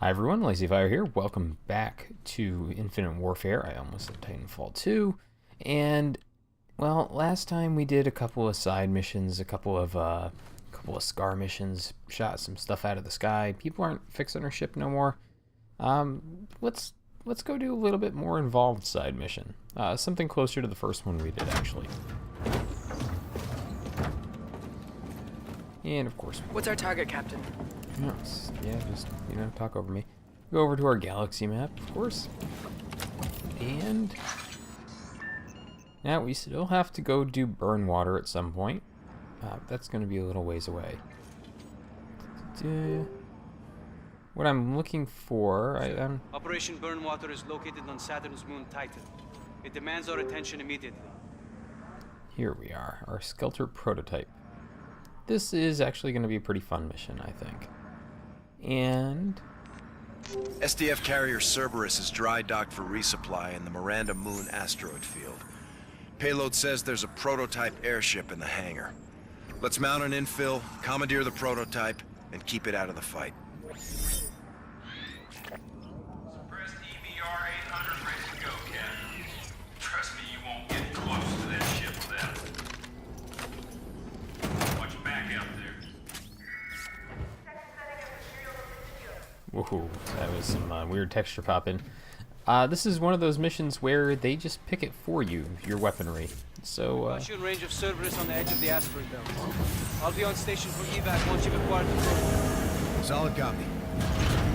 Hi everyone, Lazy Fire here. Welcome back to Infinite Warfare. I almost said Titanfall 2. And, well, last time we did a couple of side missions, a couple of SCAR missions, shot some stuff out of the sky. People aren't fixing our ship no more. Let's go do a little bit more involved side mission. Something closer to the first one we did, actually. And, of course... What's our target, Captain? Yes, yeah, just, talk over me. Go over to our galaxy map, of course. And now we still have to go do burn water at some point. That's going to be a little ways away. What I'm looking for... Operation Burnwater is located on Saturn's moon Titan. It demands our attention immediately. Here we are, our Skelter prototype. This is actually going to be a pretty fun mission, I think. And... SDF carrier Cerberus is dry docked for resupply in the Miranda Moon asteroid field. Payload says there's a prototype airship in the hangar. Let's mount an infill, commandeer the prototype, and keep it out of the fight. Suppressed EBR 800 ready to go, Captain. Trust me, you won't get close to that ship without it. Watch your back out there. Woohoo, that was some weird texture popping. This is one of those missions where they just pick it for you, your weaponry. So, Shoot range of Cerberus on the edge of the asteroid belt. I'll be on station for evac once you've acquired the probe. Solid copy.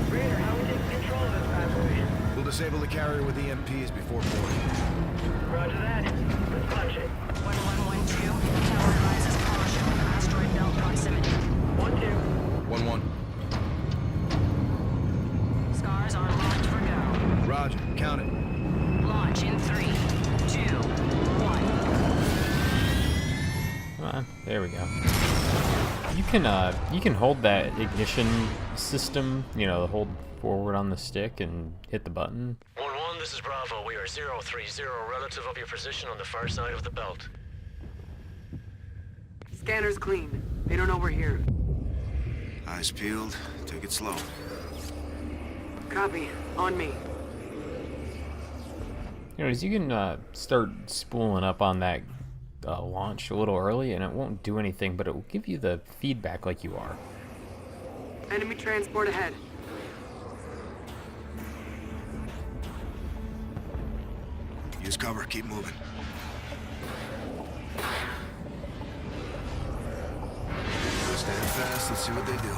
Raider, how are we taking control of this bad boy? We'll disable the carrier with EMPs before boarding. Roger that. Let's punch it. 1112, tower advises caution, asteroid belt proximity. 1-2. 1-1. Scars are locked for go. Roger, count it. Launch in 3, 2, 1. come on, there we go. You can hold that ignition system, hold forward on the stick and hit the button. 1-1, this is Bravo. We are 030 relative of your position on the far side of the belt. Scanner's clean. They don't know we're here. Eyes peeled. Take it slow. Copy. On me. Anyways, you can start spooling up on that launch a little early, and it won't do anything, but it will give you the feedback like you are. Enemy transport ahead. Use cover. Keep moving. Stand fast. Let's see what they do.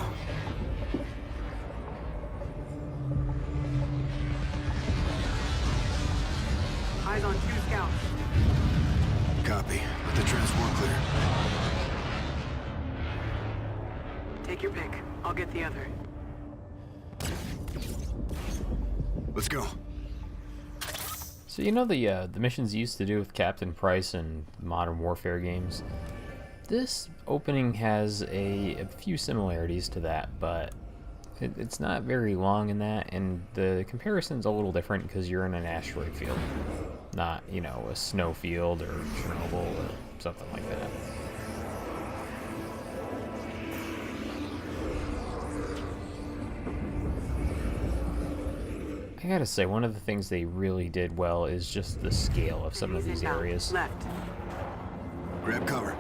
Eyes on 2 scouts. Copy. Let the transport clear. Take your pick. I'll get the other. Let's go. So the missions you used to do with Captain Price in Modern Warfare games? This opening has a few similarities to that, but it's not very long in that, and the comparison's a little different because you're in an asteroid field, not, a snow field or Chernobyl or something like that. I gotta say, one of the things they really did well is just the scale of some of these areas. Left. Grab cover.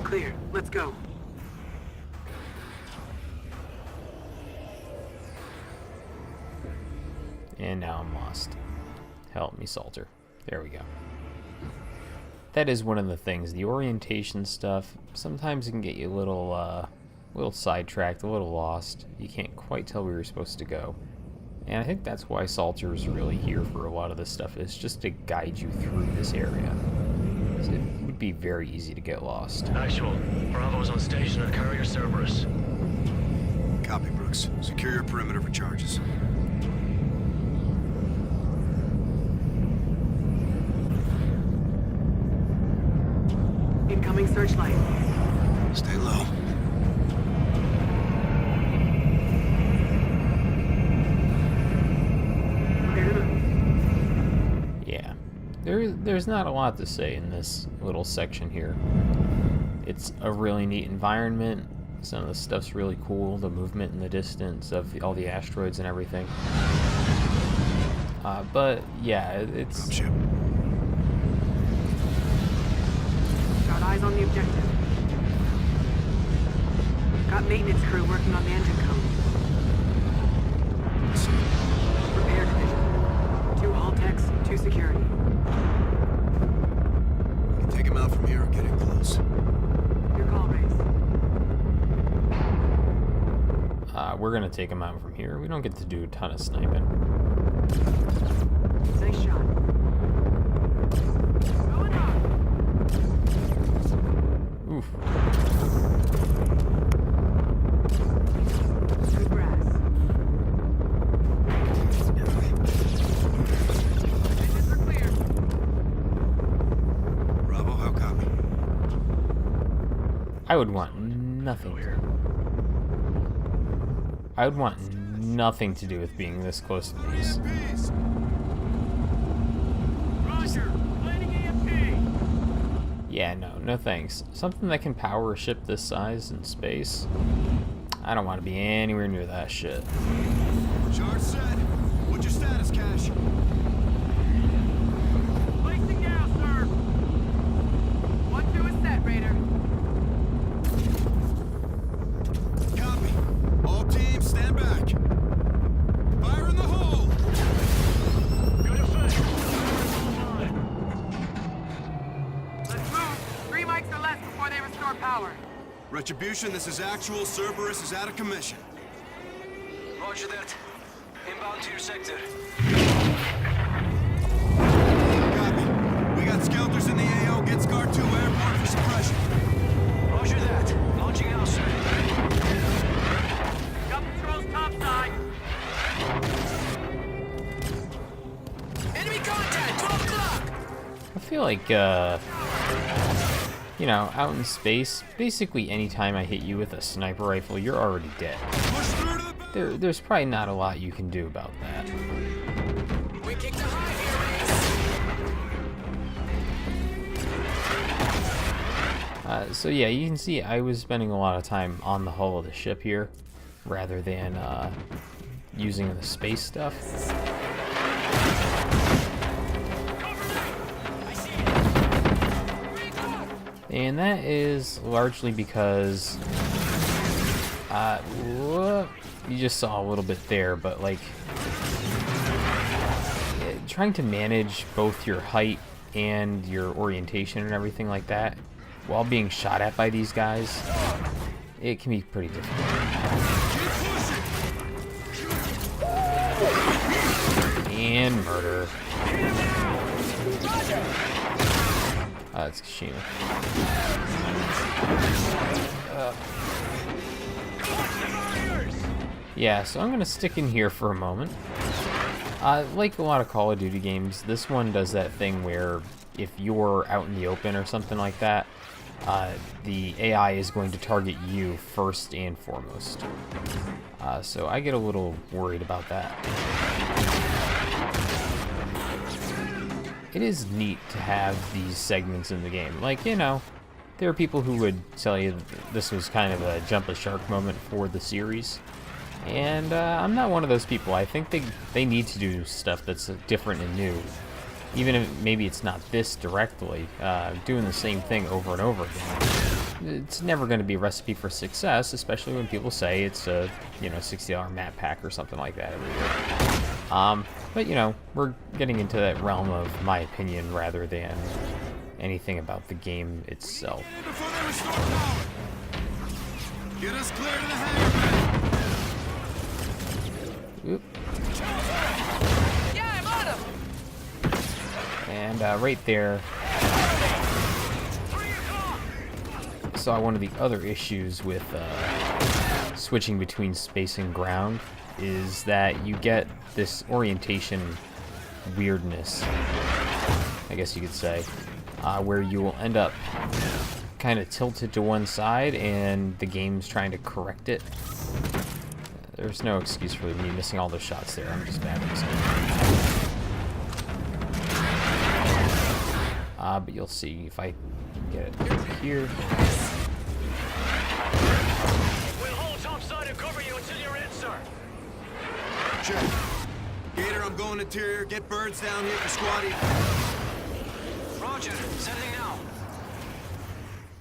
Clear. Let's go. And now I'm lost. Help me, Salter. There we go. That is one of the things. The orientation stuff, sometimes it can get you a little sidetracked, a little lost. You can't quite tell where you're supposed to go. And I think that's why Salter's really here for a lot of this stuff, is just to guide you through this area. So it would be very easy to get lost. Actual. Bravo's on station at carrier Cerberus. Copy, Brooks. Secure your perimeter for charges. Incoming searchlight. Stay low. Yeah. There's not a lot to say in this little section here. It's a really neat environment. Some of the stuff's really cool, the movement and the distance of all the asteroids and everything. But yeah, it's... Dropship. Got eyes on the objective. Got maintenance crew working on the engine code. Repair division. 2 hull techs, 2 security. We can take him out from here or get in close. Your call, Race. We're gonna take him out from here. We don't get to do a ton of sniping. Nice shot. Going up. Oof. Good grass. Engines are clear. Bravo, how copy? I would want nothing. I would want nothing to do with being this close to these. Roger. Landing EMP. Yeah, no thanks. Something that can power a ship this size in space? I don't want to be anywhere near that shit. Charge set. What's your status, Cash? Placing now, sir. 1-2 is set, Raider. Copy. All teams, stand back. Fire in the hole! Good effect. Fine. Let's move. 3 mics or less before they restore power. Retribution, this is actual. Cerberus is out of commission. Roger that. Inbound to your sector. Copy. We got skelters in the AO. Get Scar 2 airborne for suppression. Roger that. Launching out, sir. Got patrols topside. Enemy contact, 12 o'clock! I feel like, you know, out in space, basically anytime I hit you with a sniper rifle, you're already dead. Push through to the back. There's probably not a lot you can do about that. We kicked a high here, So yeah, you can see I was spending a lot of time on the hull of the ship here, rather than using the space stuff. And that is largely because you just saw a little bit there, but like trying to manage both your height and your orientation and everything like that while being shot at by these guys, it can be pretty difficult. And murder. It's Kashima. Yeah, so I'm gonna stick in here for a moment. Like a lot of Call of Duty games, this one does that thing where if you're out in the open or something like that, the AI is going to target you first and foremost. So I get a little worried about that. It is neat to have these segments in the game. Like, you know, there are people who would tell you that this was kind of a jump the shark moment for the series. And I'm not one of those people. I think they need to do stuff that's different and new. Even if maybe it's not this directly, doing the same thing over and over again. It's never going to be a recipe for success, especially when people say it's a, you know, $60 map pack or something like that every year. But, you know, we're getting into that realm of my opinion rather than anything about the game itself. Before they restore power. Get us clear to the hangar bay. Oop. Yeah, I'm on him. And right there, saw one of the other issues with switching between space and ground is that you get this orientation weirdness, I guess you could say, where you will end up kind of tilted to one side and the game's trying to correct it. There's no excuse for me missing all those shots there. I'm just bad at this game. But you'll see if I get it here. check. Gator, I'm going interior. Get birds down here for squatty. Roger. Sending now.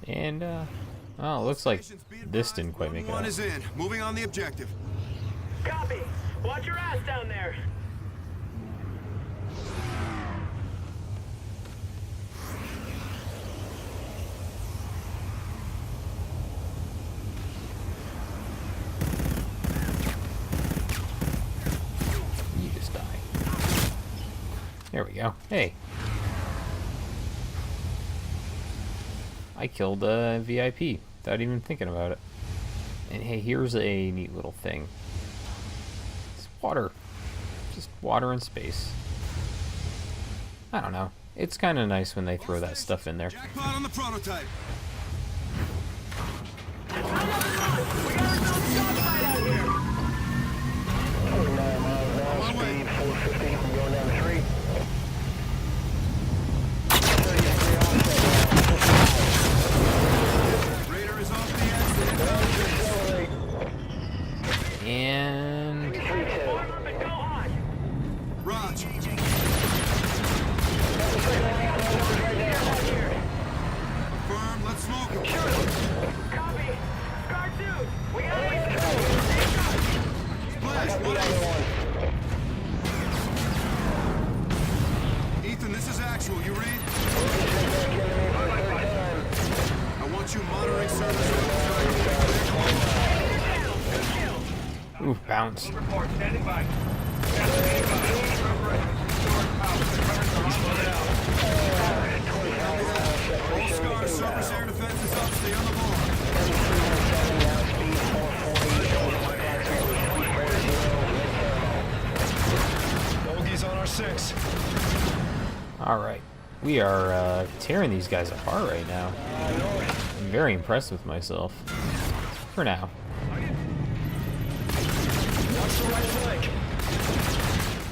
And, oh, it looks like this didn't quite make it One out. is in. Moving on the objective. Copy. Watch your ass down there. You just die. There we go. Hey. I killed a VIP without even thinking about it. And hey, here's a neat little thing. It's water. Just water in space. I don't know. It's kind of nice when they throw that stuff in there. Jackpot on the prototype. We got ourselves a dogfight out here. 49 miles an hour, On my way. speed 450, I'm going down the street. Raider is off the exit. And Form up and go hot. Raj. Affirm, let's smoke him. Copy. Scar 2. We got it. Splash, one. Ethan, this is actual. You read? I want you monitoring service. ooh, bounce. Report, standing by. Standing by. All scars, surface air defense is up. Stay on the ball. Bogey's on our 6. Alright. We are tearing these guys apart right now. I'm very impressed with myself. For now.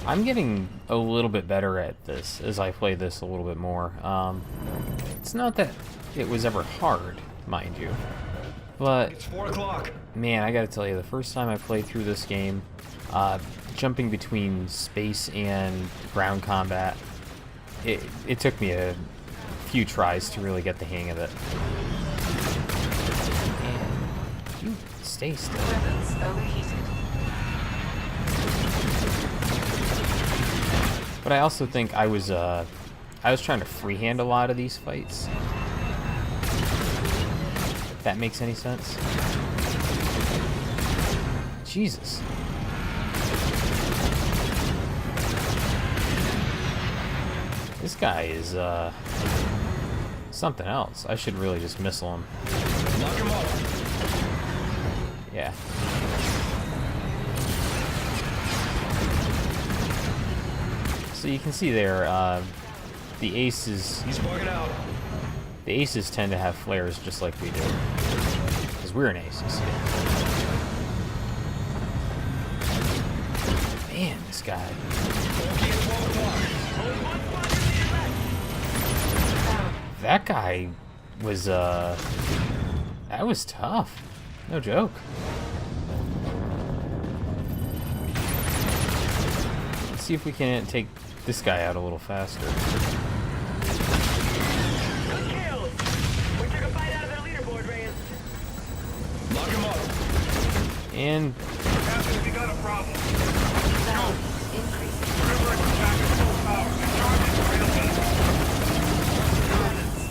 I'm getting a little bit better at this as I play this a little bit more. It's not that it was ever hard, mind you. But, It's 4 o'clock. man, I gotta tell you, the first time I played through this game, jumping between space and ground combat, it took me a few tries to really get the hang of it. And you stay still. But I also think I was trying to freehand a lot of these fights. If that makes any sense. Jesus. This guy is something else. I should really just missile him. Lock him up. Yeah. So you can see there, the aces. He's bugging out. The aces tend to have flares just like we do, because we're an aces. Man, this guy. Bogey at 12 o'clock. That guy was that was tough. No joke. Let's see if we can take this guy out a little faster. Good kills. We took a bite out of their leaderboard, Reyes. Lock him up. And Captain, we got a problem. River is back at full power. Charge is real easy.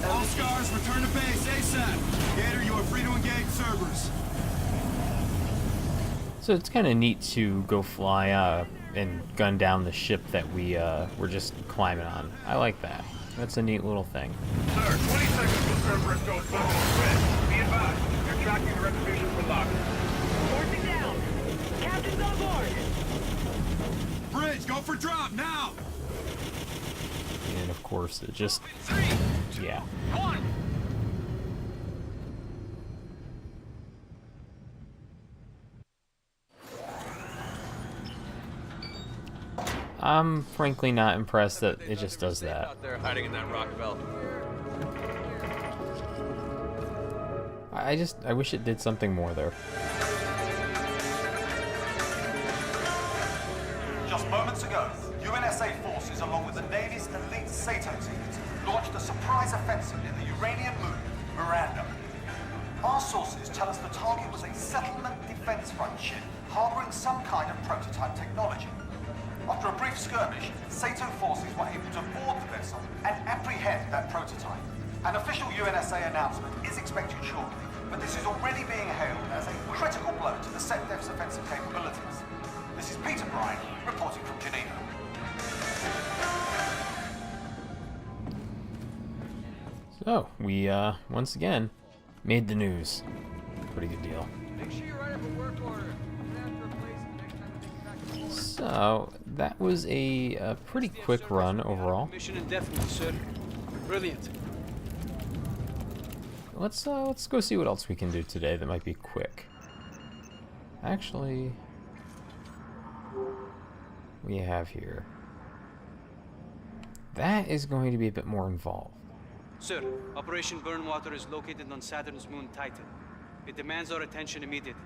All scars, return to base ASAP. Gator, you are free to engage Cerberus. so it's kind of neat to go fly and gun down the ship that we were just climbing on. I like that. That's a neat little thing. Sir, 20 seconds till Cerberus goes full red. Be advised, you're tracking the reservation for lock. Forcing down. Captain's on board. Bridge, go for drop now. And of course, it just, yeah. I'm frankly not impressed that it just does that. Out there hiding in that rock belt. I wish it did something more there. moments ago, UNSA forces, along with the Navy's elite SATO teams, launched a surprise offensive in the Uranium moon, Miranda. Our sources tell us the target was a settlement defense front ship harboring some kind of prototype technology. After a brief skirmish, SATO forces were able to board the vessel and apprehend that prototype. An official UNSA announcement is expected shortly, but this is already being hailed as a critical blow to the SETDEF's offensive capabilities. This is Peter Bryan, reporting from Geneva. So, we, once again, made the news. Pretty good deal. Make sure you write up a work order. You're gonna have to replace it next time I take you back. So, that was a pretty quick run overall. Mission indefinite, sir. Brilliant. Let's go see what else we can do today that might be quick. Actually, we have here. That is going to be a bit more involved. Sir, Operation Burnwater is located on Saturn's moon Titan. It demands our attention immediately.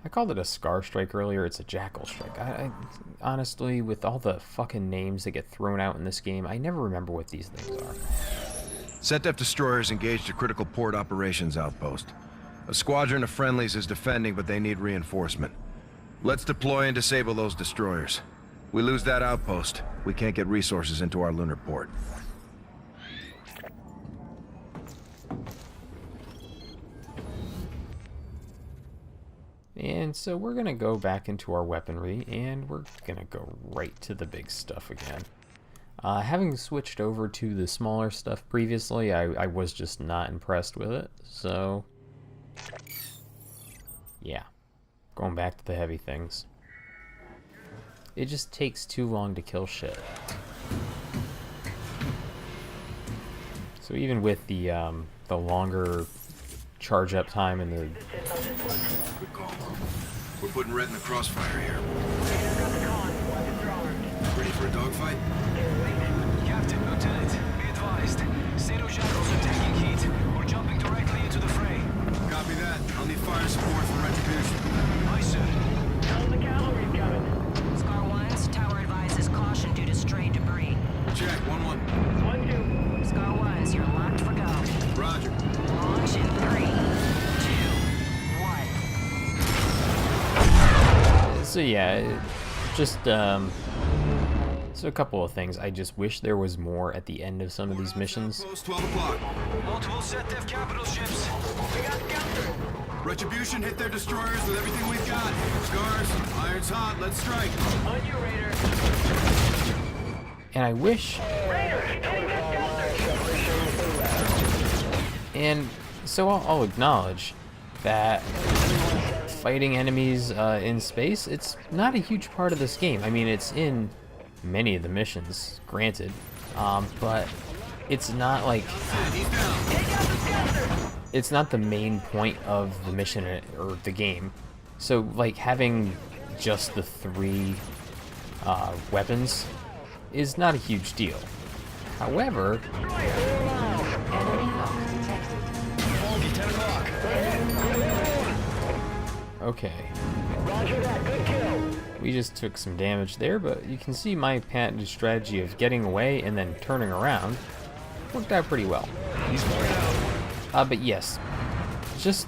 I called it a Scar Strike earlier. It's a Jackal Strike. I honestly, with all the fucking names that get thrown out in this game, I never remember what these things are. SETDEF destroyers engaged a critical port operations outpost. A squadron of friendlies is defending, but they need reinforcement. Let's deploy and disable those destroyers. We lose that outpost, we can't get resources into our lunar port. And so we're going to go back into our weaponry, and we're going to go right to the big stuff again. Having switched over to the smaller stuff previously, I was just not impressed with it, so yeah, going back to the heavy things. It just takes too long to kill shit. So even with the longer charge up time and the... Good call. We're putting Red in the crossfire here. Ready for a dogfight? Captain, Lieutenant, be advised. Sato Jackals are taking heat. We're jumping directly into the fray. Copy that. I'll need fire support for retribution. Aye, sir. Tell the cavalry's coming. Scar 1's tower advises caution due to stray debris. Check, 1-1. 1-2. Scar 1's, you're locked for go. Roger. Launch in 3, 2, 1. So yeah, just so a couple of things. I just wish there was more at the end of some of these missions. Close, 12 o'clock. Multiple SETDEF capital ships. We got counter. Retribution hit their destroyers with everything we've got. Scars, iron's hot, let's strike. On you, Raider. And I wish... Raider, take that counter. And so I'll acknowledge that fighting enemies in space, it's not a huge part of this game. I mean, it's in many of the missions, granted, but it's not like... It's not the main point of the mission or the game. So, like, having just the 3 weapons is not a huge deal. However... Okay. Roger that, good kill. We just took some damage there, but you can see my patented strategy of getting away and then turning around worked out pretty well. But yes, just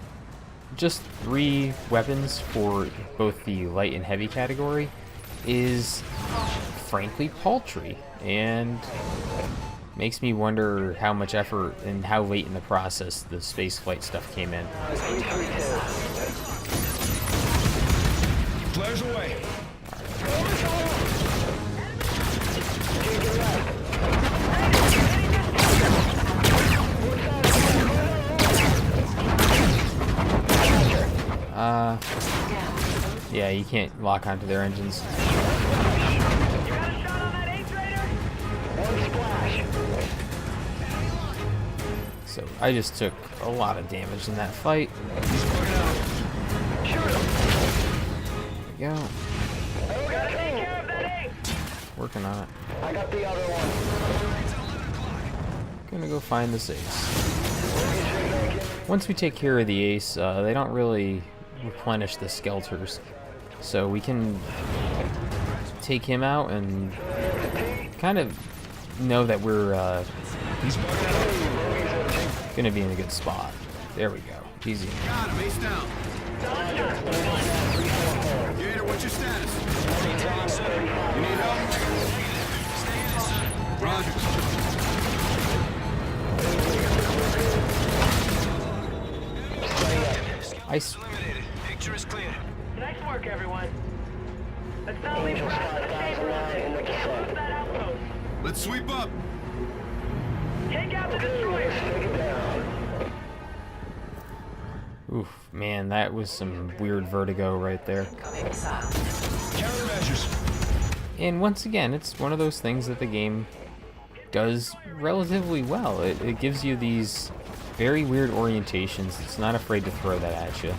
3 weapons for both the light and heavy category is frankly paltry, and makes me wonder how much effort and how late in the process the spaceflight stuff came in. Flares away. Yeah, you can't lock onto their engines. You got a shot on that ace, Raider? One splash. So I just took a lot of damage in that fight. There we go. Gotta take care of that ace. Working on it. I got the other one. Gonna go find this ace. Once we take care of the ace, they don't really replenish the skelters. So we can take him out and kind of know that we're gonna be in a good spot. There we go. Easy. Got him, ace down. Gator, what's your status? You need help? Roger. Eliminated. Picture is clear. Nice work, everyone. Let's not leave for us to stay around. Close that outpost. Let's sweep up. Take out the destroyer. Oof, man, that was some weird vertigo right there. Countermeasures. And once again, it's one of those things that the game does relatively well. It gives you these very weird orientations. It's not afraid to throw that at you.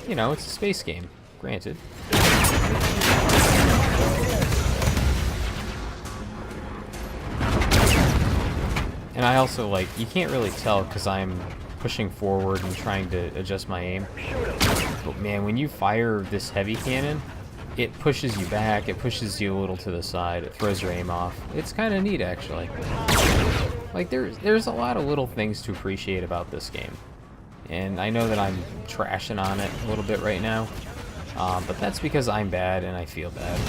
You know, it's a space game, granted. And I also, like, you can't really tell because I'm pushing forward and trying to adjust my aim. But man, when you fire this heavy cannon, it pushes you back, it pushes you a little to the side, it throws your aim off. It's kind of neat, actually. Like, there's a lot of little things to appreciate about this game. And I know that I'm trashing on it a little bit right now, but that's because I'm bad and I feel bad.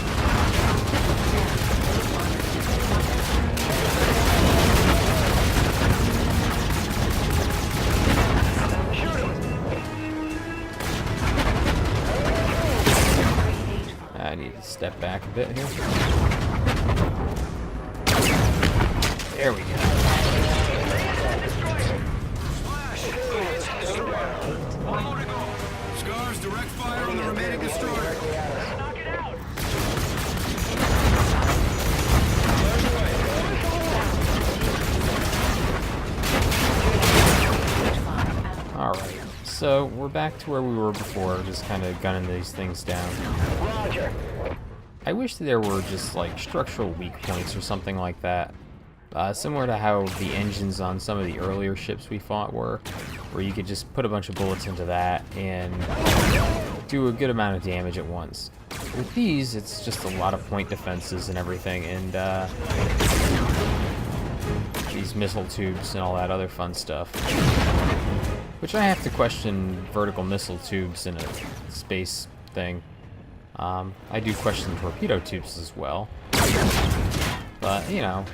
I need to step back a bit here. There we go. Scars, direct fire on the remaining destroyer. Knock it out. Alright, so we're back to where we were before, just kind of gunning these things down. Roger. I wish there were just like structural weak points or something like that. Similar to how the engines on some of the earlier ships we fought were, where you could just put a bunch of bullets into that and do a good amount of damage at once. With these, it's just a lot of point defenses and everything, and these missile tubes and all that other fun stuff. Which I have to question vertical missile tubes in a space thing. I do question torpedo tubes as well. But, you know,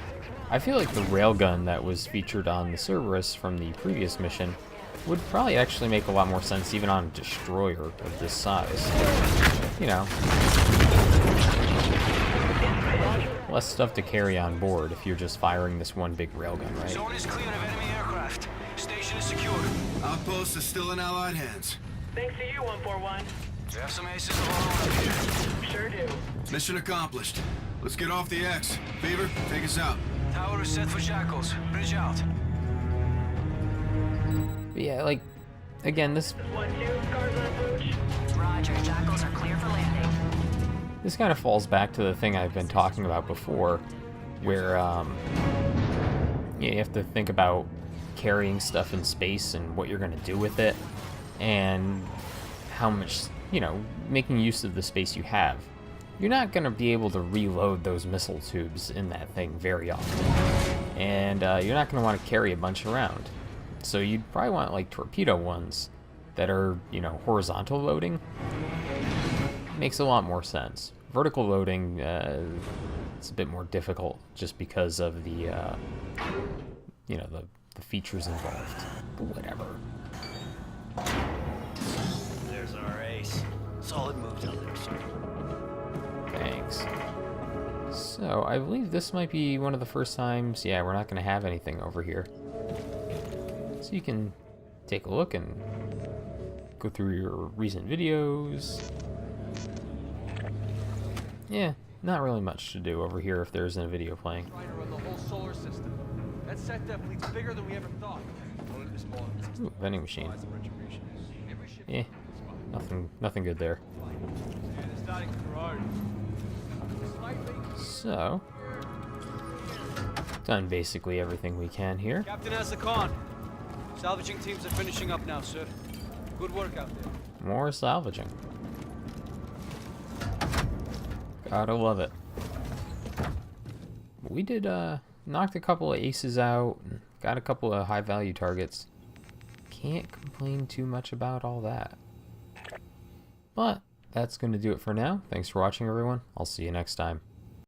I feel like the railgun that was featured on the Cerberus from the previous mission would probably actually make a lot more sense even on a destroyer of this size. You know, less stuff to carry on board if you're just firing this one big railgun, right? Zone is clear of enemy aircraft. Station is secure. Outpost is still in Allied hands. Thanks to you, 141. We have some aces of our own up here. Sure do. Mission accomplished. Let's get off the X. Fever, take us out. Tower is set for jackals. Bridge out. But yeah, like, again, this 1-2, scars on approach. Roger, jackals are clear for landing. this kind of falls back to the thing I've been talking about before, where you have to think about carrying stuff in space and what you're going to do with it, and how much, you know, making use of the space you have. You're not going to be able to reload those missile tubes in that thing very often, and you're not going to want to carry a bunch around. So you'd probably want like torpedo ones that are, you know, horizontal loading. Makes a lot more sense. Vertical loading, it's a bit more difficult just because of the, you know, the features involved. But whatever. There's our ace. Solid move down there, sir. Thanks. So, I believe this might be one of the first times, yeah, we're not going to have anything over here. So you can take a look and go through your recent videos. Yeah, not really much to do over here if there isn't a video playing. On the whole solar system. That set fleet's bigger than we ever thought. Ooh, vending machine. Eh, nothing good there. So, done basically everything we can here. Captain has the con. Salvaging teams are finishing up now, sir. Good work out there. More salvaging. Gotta love it. We did, knocked a couple of aces out, and got a couple of high-value targets. Can't complain too much about all that. But that's going to do it for now. Thanks for watching, everyone. I'll see you next time.